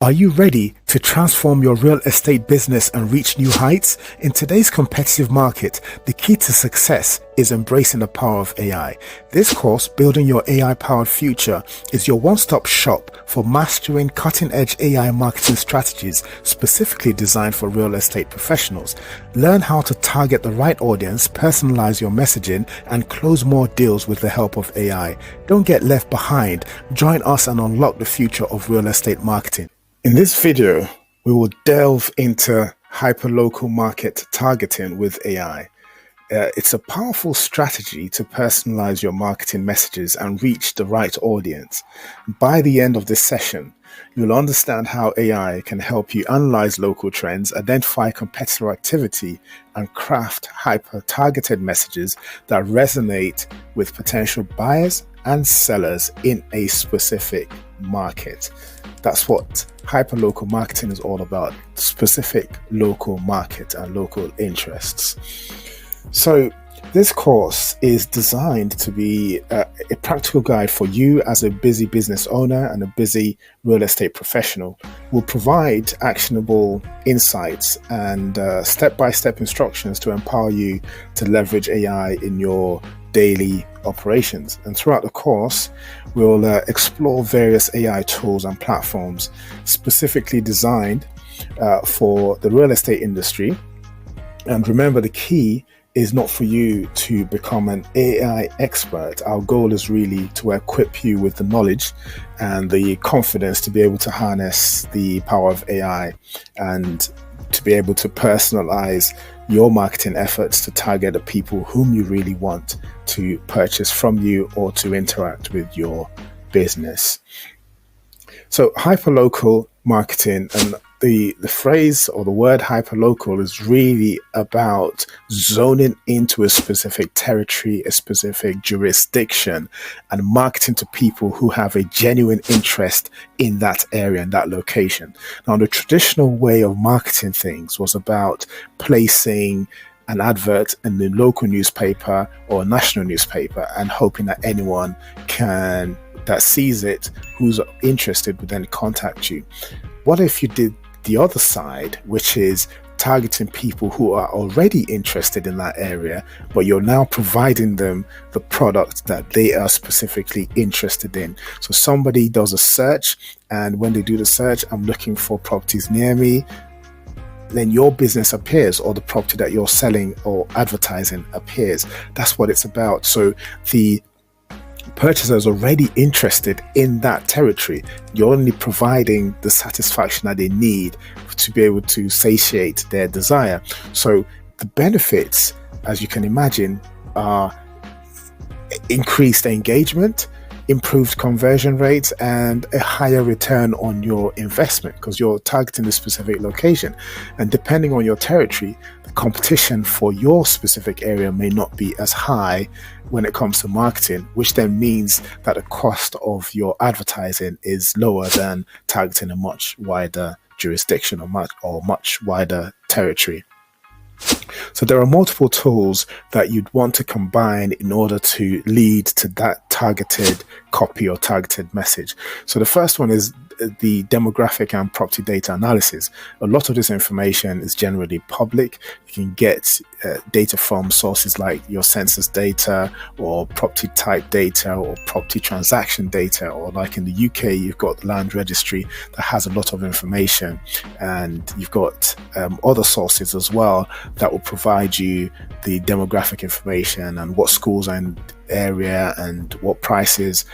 Are you ready to transform your real estate business and reach new heights? In today's competitive market, the key to success is embracing the power of AI. This course, Building Your AI-Powered Future, is your one-stop shop for mastering cutting-edge AI marketing strategies specifically designed for real estate professionals. Learn how to target the right audience, personalize your messaging, and close more deals with the help of AI. Don't get left behind. Join us and unlock the future of real estate marketing. In this video, we will delve into hyperlocal market targeting with AI. It's a powerful strategy to personalize your marketing messages and reach the right audience. By the end of this session, you'll understand how AI can help you analyze local trends, identify competitor activity, and craft hyper-targeted messages that resonate with potential buyers and sellers in a specific market. That's what hyperlocal marketing is all about, specific local market and local interests. So this course is designed to be a practical guide for you as a busy business owner and a busy real estate professional. We'll provide actionable insights and step-by-step instructions to empower you to leverage AI in your daily operations. And throughout the course, we'll explore various AI tools and platforms specifically designed for the real estate industry. And remember, the key is not for you to become an AI expert. Our goal is really to equip you with the knowledge and the confidence to be able to harness the power of AI and to be able to personalize your marketing efforts to target the people whom you really want to purchase from you or to interact with your business. So hyperlocal marketing, and the phrase or the word hyperlocal is really about zoning into a specific territory, a specific jurisdiction, and marketing to people who have a genuine interest in that area and that location. Now, the traditional way of marketing things was about placing an advert in the local newspaper or national newspaper and hoping that anyone that sees it who's interested would then contact you. What if you did the other side, which is targeting people who are already interested in that area, but you're now providing them the product that they are specifically interested in? So somebody does a search, and when they do the search, I'm looking for properties near me, then your business appears, or the property that you're selling or advertising appears. That's what it's about. So the purchaser is already interested in that territory. You're only providing the satisfaction that they need to be able to satiate their desire. So the benefits, as you can imagine, are increased engagement, improved conversion rates, and a higher return on your investment because you're targeting a specific location. And depending on your territory, the competition for your specific area may not be as high when it comes to marketing, which then means that the cost of your advertising is lower than targeting a much wider jurisdiction or much wider territory. So there are multiple tools that you'd want to combine in order to lead to that targeted copy or targeted message. So the first one is the demographic and property data analysis. A lot of this information is generally public. You can get data from sources like your census data or property type data or property transaction data, or like in the UK, you've got the land registry that has a lot of information, and you've got other sources as well that will provide you the demographic information and what schools are in the area and what prices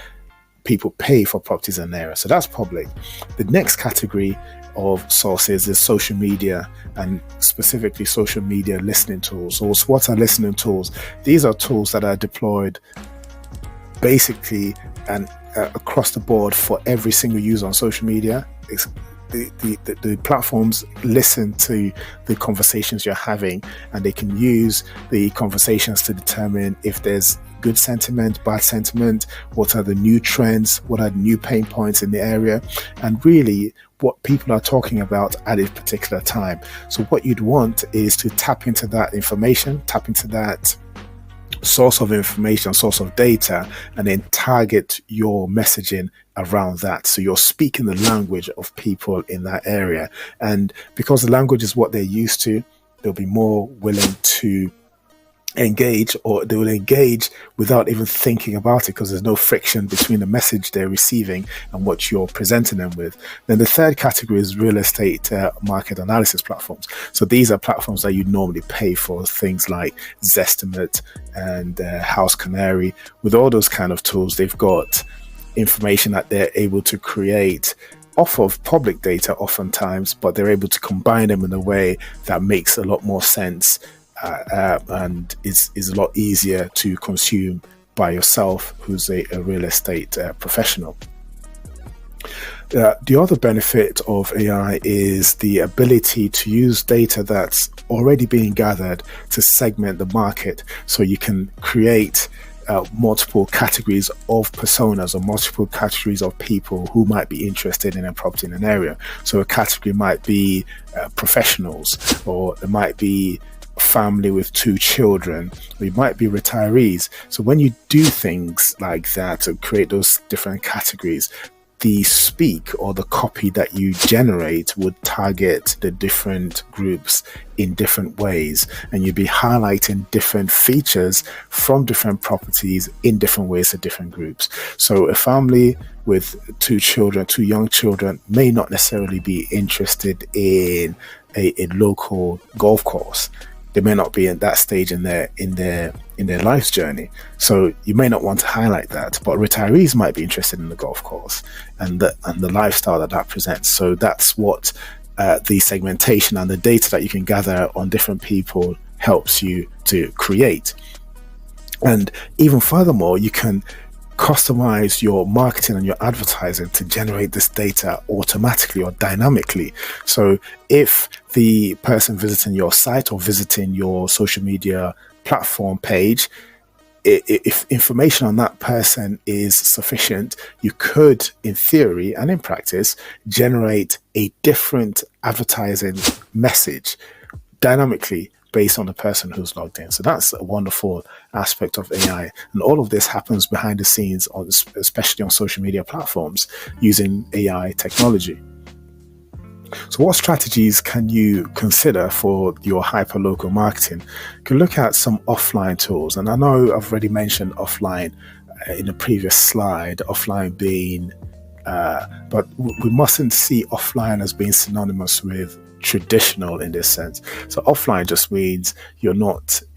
people pay for properties in the area. So that's public. The next category of sources is social media, and specifically social media listening tools. So what are listening tools? These are tools that are deployed basically and across the board for every single user on social media. The platforms listen to the conversations you're having, and they can use the conversations to determine if there's good sentiment, bad sentiment, what are the new trends, what are the new pain points in the area, and really what people are talking about at a particular time. So what you'd want is to tap into that information, tap into that source of information, source of data, and then target your messaging around that. So you're speaking the language of people in that area. And because the language is what they're used to, they'll be more willing to engage, or they will engage without even thinking about it, because there's no friction between the message they're receiving and what you're presenting them with. Then the third category is real estate market analysis platforms. So these are platforms that you normally pay for, things like Zestimate and House Canary. With all those kind of tools, they've got information that they're able to create off of public data oftentimes, but they're able to combine them in a way that makes a lot more sense, and is a lot easier to consume by yourself, who's a real estate professional. The other benefit of AI is the ability to use data that's already being gathered to segment the market. So you can create multiple categories of personas, or multiple categories of people who might be interested in a property in an area. So a category might be professionals, or it might be family with 2 children, or it might be retirees. So when you do things like that to create those different categories, the speak or the copy that you generate would target the different groups in different ways, and you'd be highlighting different features from different properties in different ways to different groups. So a family with 2 children, 2 young children, may not necessarily be interested in a local golf course. They may not be at that stage in their life's journey, so you may not want to highlight that. But retirees might be interested in the golf course and the lifestyle that presents. So that's what the segmentation and the data that you can gather on different people helps you to create. And even furthermore, you can customize your marketing and your advertising to generate this data automatically or dynamically. So if the person visiting your site or visiting your social media platform page, if information on that person is sufficient, you could, in theory and in practice, generate a different advertising message dynamically based on the person who's logged in. So that's a wonderful aspect of AI. And all of this happens behind the scenes, especially on social media platforms, using AI technology. So what strategies can you consider for your hyperlocal marketing? You can look at some offline tools. And I know I've already mentioned offline in a previous slide, offline being, but we mustn't see offline as being synonymous with traditional in this sense. So offline just means you're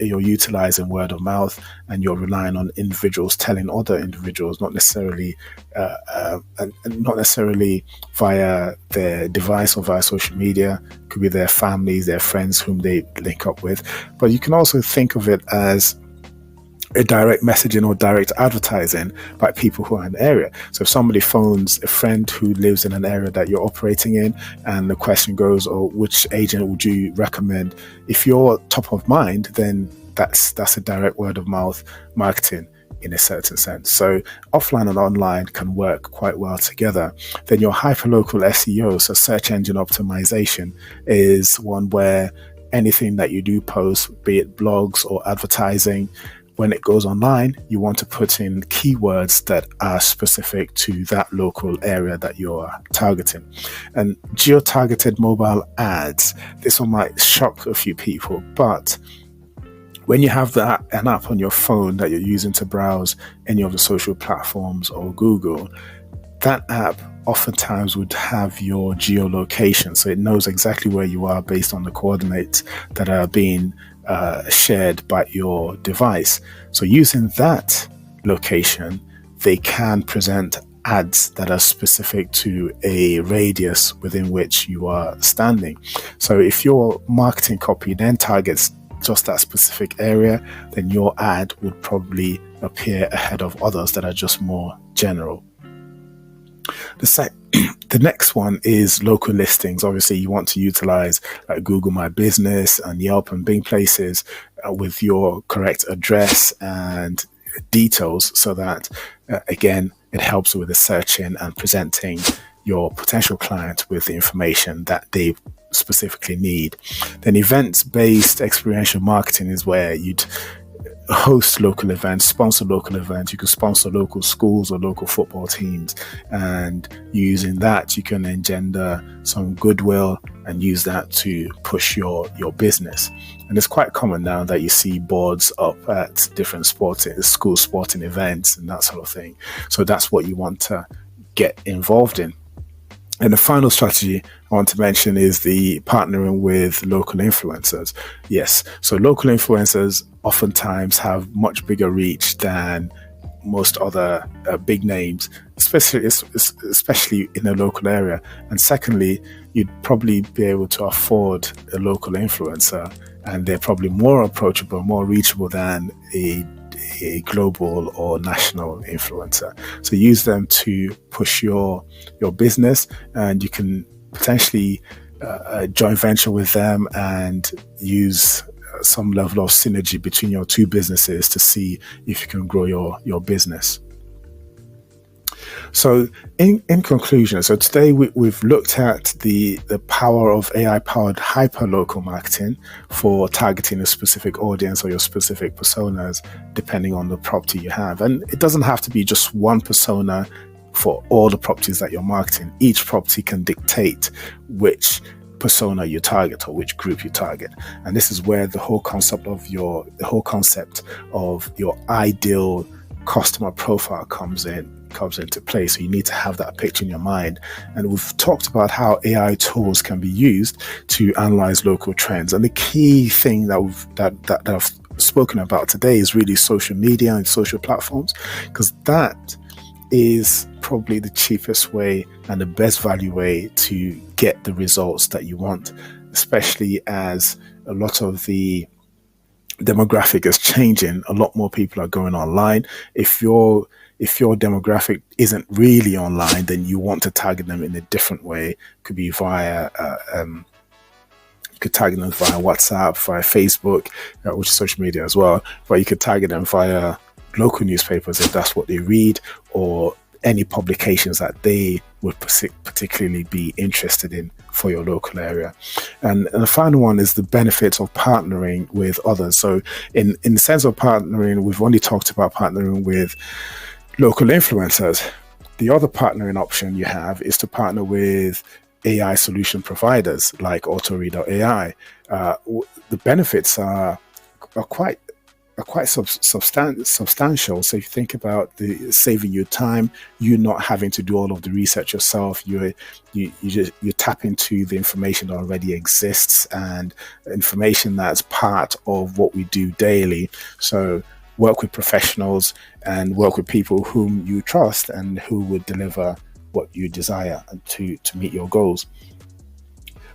utilizing word of mouth, and you're relying on individuals telling other individuals, not necessarily and not necessarily via their device or via social media. It could be their families, their friends whom they link up with. But you can also think of it as a direct messaging or direct advertising by people who are in the area. So if somebody phones a friend who lives in an area that you're operating in, and the question goes, "Oh, which agent would you recommend?" If you're top of mind, then that's a direct word of mouth marketing in a certain sense. So offline and online can work quite well together. Then your hyperlocal SEO, so search engine optimization, is one where anything that you do post, be it blogs or advertising, when it goes online, you want to put in keywords that are specific to that local area that you're targeting. And geo-targeted mobile ads, this one might shock a few people, but when you have an app on your phone that you're using to browse any of the social platforms or Google, that app oftentimes would have your geolocation. So it knows exactly where you are based on the coordinates that are being shared by your device. So using that location, they can present ads that are specific to a radius within which you are standing. So if your marketing copy then targets just that specific area, then your ad would probably appear ahead of others that are just more general. The next one is local listings. Obviously, you want to utilize Google My Business and Yelp and Bing Places with your correct address and details, so that, again, it helps with the searching and presenting your potential client with the information that they specifically need. Then events-based experiential marketing is where you'd host local events, sponsor local events. You can sponsor local schools or local football teams, and using that you can engender some goodwill and use that to push your business. And it's quite common now that you see boards up at different school sporting events and that sort of thing. So that's what you want to get involved in. And the final strategy I want to mention is the partnering with local influencers. Yes, so local influencers oftentimes have much bigger reach than most other big names, especially in a local area. And secondly, you'd probably be able to afford a local influencer, and they're probably more approachable, more reachable than a global or national influencer. So use them to push your business, and you can potentially joint venture with them and use some level of synergy between your two businesses to see if you can grow your business. So in conclusion, so today we've looked at the power of AI-powered hyperlocal marketing for targeting a specific audience or your specific personas, depending on the property you have. And it doesn't have to be just one persona for all the properties that you're marketing. Each property can dictate which persona you target or which group you target. And this is where the whole concept of your ideal customer profile comes into play. So you need to have that picture in your mind. And we've talked about how AI tools can be used to analyze local trends. And the key thing that I've spoken about today is really social media and social platforms, because that is probably the cheapest way and the best value way to get the results that you want, especially as a lot of the demographic is changing. A lot more people are going online. If your demographic isn't really online, then you want to target them in a different way. It could be via you could target them via WhatsApp, via Facebook, which is social media as well, but you could target them via local newspapers if that's what they read, or any publications that they would particularly be interested in for your local area. And the final one is the benefits of partnering with others. So in the sense of partnering, we've only talked about partnering with local influencers. The other partnering option you have is to partner with AI solution providers like autore.ai. The benefits are quite substantial. So if you think about the saving you time, you not having to do all of the research yourself, you tap into the information that already exists and information that's part of what we do daily. So work with professionals and work with people whom you trust and who would deliver what you desire and to meet your goals.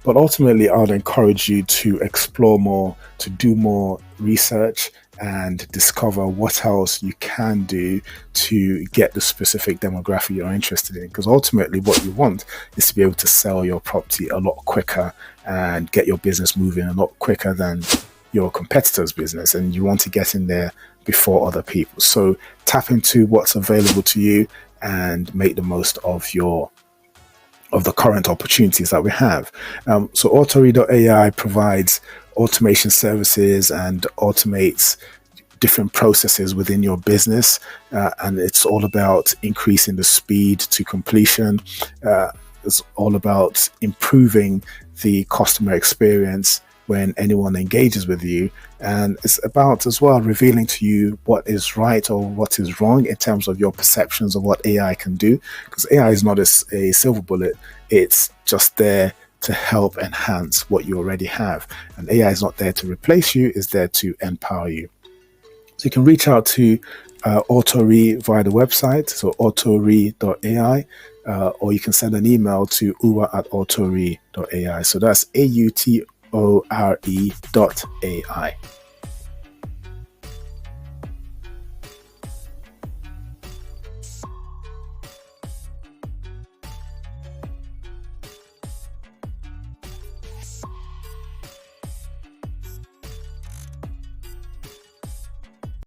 But ultimately, I would encourage you to explore more, to do more research and discover what else you can do to get the specific demographic you're interested in. Because ultimately what you want is to be able to sell your property a lot quicker and get your business moving a lot quicker than your competitor's business. And you want to get in there before other people. So tap into what's available to you and make the most of the current opportunities that we have. So autore.ai provides automation services and automates different processes within your business. And it's all about increasing the speed to completion. It's all about improving the customer experience when anyone engages with you. And it's about as well revealing to you what is right or what is wrong in terms of your perceptions of what AI can do. Because AI is not a silver bullet. It's just there to help enhance what you already have. And AI is not there to replace you, it's there to empower you. So you can reach out to Autore via the website, so autore.ai, or you can send an email to uwa@autore.ai. So that's AUTORE.ai.